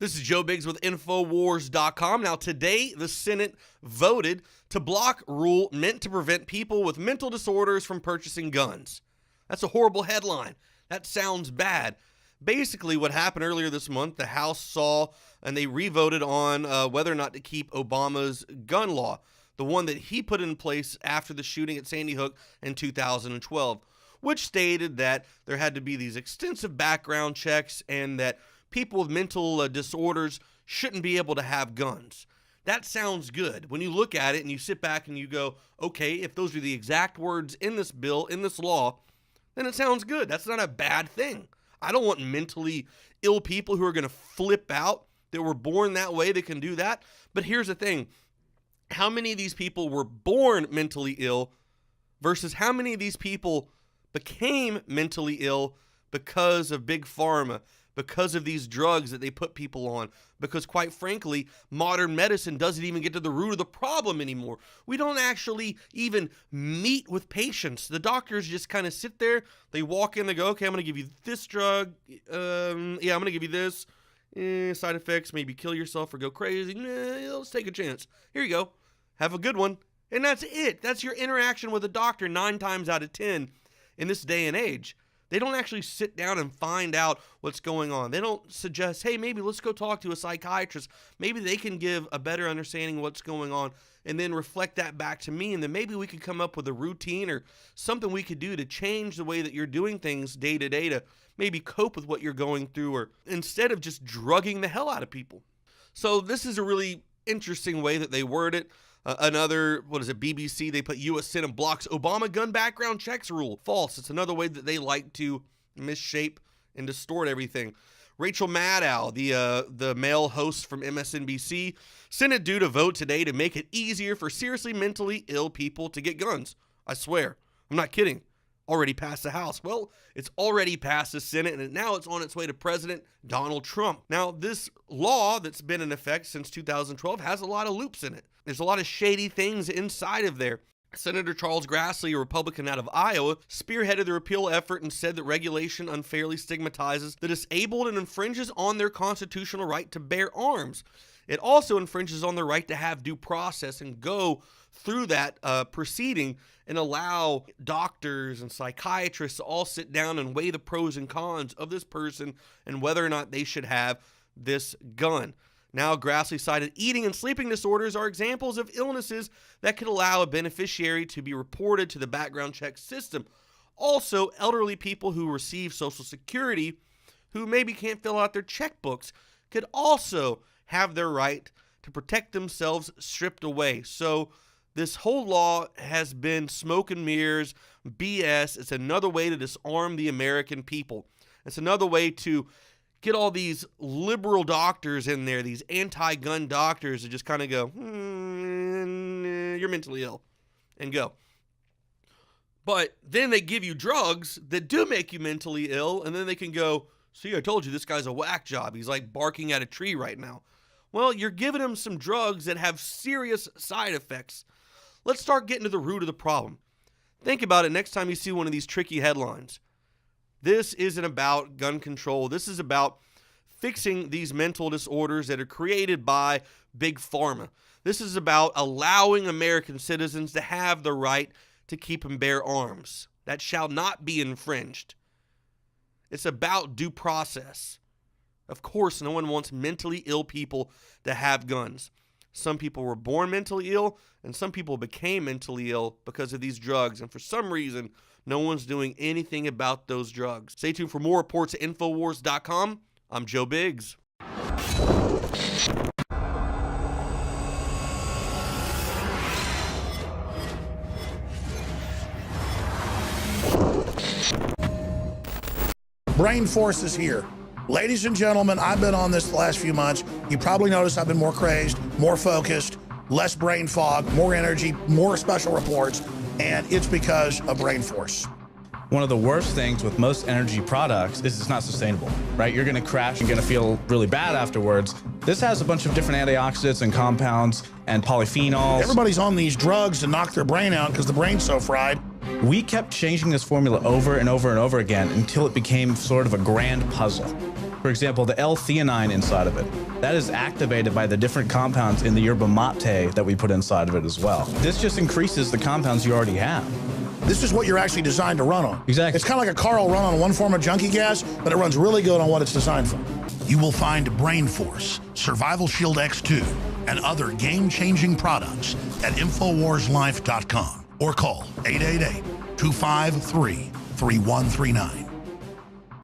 This is Joe Biggs with Infowars.com. Now, today, the Senate voted to block rule meant to prevent people with mental disorders from purchasing guns. That's a horrible headline. That sounds bad. Basically, what happened earlier this month, the House saw and they re-voted on whether or not to keep Obama's gun law, the one that he put in place after the shooting at Sandy Hook in 2012, which stated that there had to be these extensive background checks and that people with mental disorders shouldn't be able to have guns. That sounds good. When you look at it and you sit back and you go, okay, if those are the exact words in this bill, in this law, then it sounds good. That's not a bad thing. I don't want mentally ill people who are going to flip out, that were born that way, that can do that. But here's the thing. How many of these people were born mentally ill versus how many of these people became mentally ill because of big pharma, because of these drugs that they put people on, because quite frankly, modern medicine doesn't even get to the root of the problem anymore. We don't actually even meet with patients. The doctors just kind of sit there, they walk in, they go, okay, I'm going to give you this drug, I'm going to give you this, side effects, maybe kill yourself or go crazy, let's take a chance. Here you go, have a good one. And that's it. That's your interaction with a doctor 9 times out of 10 in this day and age. They don't actually sit down and find out what's going on. They don't suggest, hey, maybe let's go talk to a psychiatrist. Maybe they can give a better understanding of what's going on and then reflect that back to me. And then maybe we could come up with a routine or something we could do to change the way that you're doing things day to day to maybe cope with what you're going through, or instead of just drugging the hell out of people. So this is a really interesting way that they word it. Another, BBC, they put U.S. Senate blocks Obama gun background checks rule. False. It's another way that they like to misshape and distort everything. Rachel Maddow, the male host from MSNBC, Senate due to vote today to make it easier for seriously mentally ill people to get guns. I swear. I'm not kidding. Already passed the House. Well, it's already passed the Senate, and now it's on its way to President Donald Trump. Now, this law that's been in effect since 2012 has a lot of loops in it. There's a lot of shady things inside of there. Senator Charles Grassley, a Republican out of Iowa, spearheaded the repeal effort and said that regulation unfairly stigmatizes the disabled and infringes on their constitutional right to bear arms. It also infringes on their right to have due process and go through that proceeding and allow doctors and psychiatrists to all sit down and weigh the pros and cons of this person and whether or not they should have this gun. Now, Grassley cited eating and sleeping disorders are examples of illnesses that could allow a beneficiary to be reported to the background check system. Also, elderly people who receive Social Security who maybe can't fill out their checkbooks could also have their right to protect themselves stripped away. So this whole law has been smoke and mirrors, BS. It's another way to disarm the American people. It's another way to get all these liberal doctors in there, these anti-gun doctors, to just kind of go, you're mentally ill, and go. But then they give you drugs that do make you mentally ill, and then they can go, see, I told you this guy's a whack job. He's like barking at a tree right now. Well, you're giving him some drugs that have serious side effects. Let's start getting to the root of the problem. Think about it next time you see one of these tricky headlines. This isn't about gun control. This is about fixing these mental disorders that are created by big pharma. This is about allowing American citizens to have the right to keep and bear arms. That shall not be infringed. It's about due process. Of course, no one wants mentally ill people to have guns. Some people were born mentally ill, and some people became mentally ill because of these drugs. And for some reason, no one's doing anything about those drugs. Stay tuned for more reports at Infowars.com. I'm Joe Biggs. Brain Force is here. Ladies and gentlemen, I've been on this the last few months. You probably noticed I've been more crazed, more focused, less brain fog, more energy, more special reports, and it's because of Brain Force. One of the worst things with most energy products is it's not sustainable, right? You're gonna crash, you're gonna feel really bad afterwards. This has a bunch of different antioxidants and compounds and polyphenols. Everybody's on these drugs to knock their brain out because the brain's so fried. We kept changing this formula over and over and over again until it became sort of a grand puzzle. For example, the L-theanine inside of it, that is activated by the different compounds in the yerba mate that we put inside of it as well. This just increases the compounds you already have. This is what you're actually designed to run on. Exactly. It's kind of like a car will run on one form of junkie gas, but it runs really good on what it's designed for. You will find Brain Force, Survival Shield X2, and other game-changing products at InfoWarsLife.com or call 888-253-3139.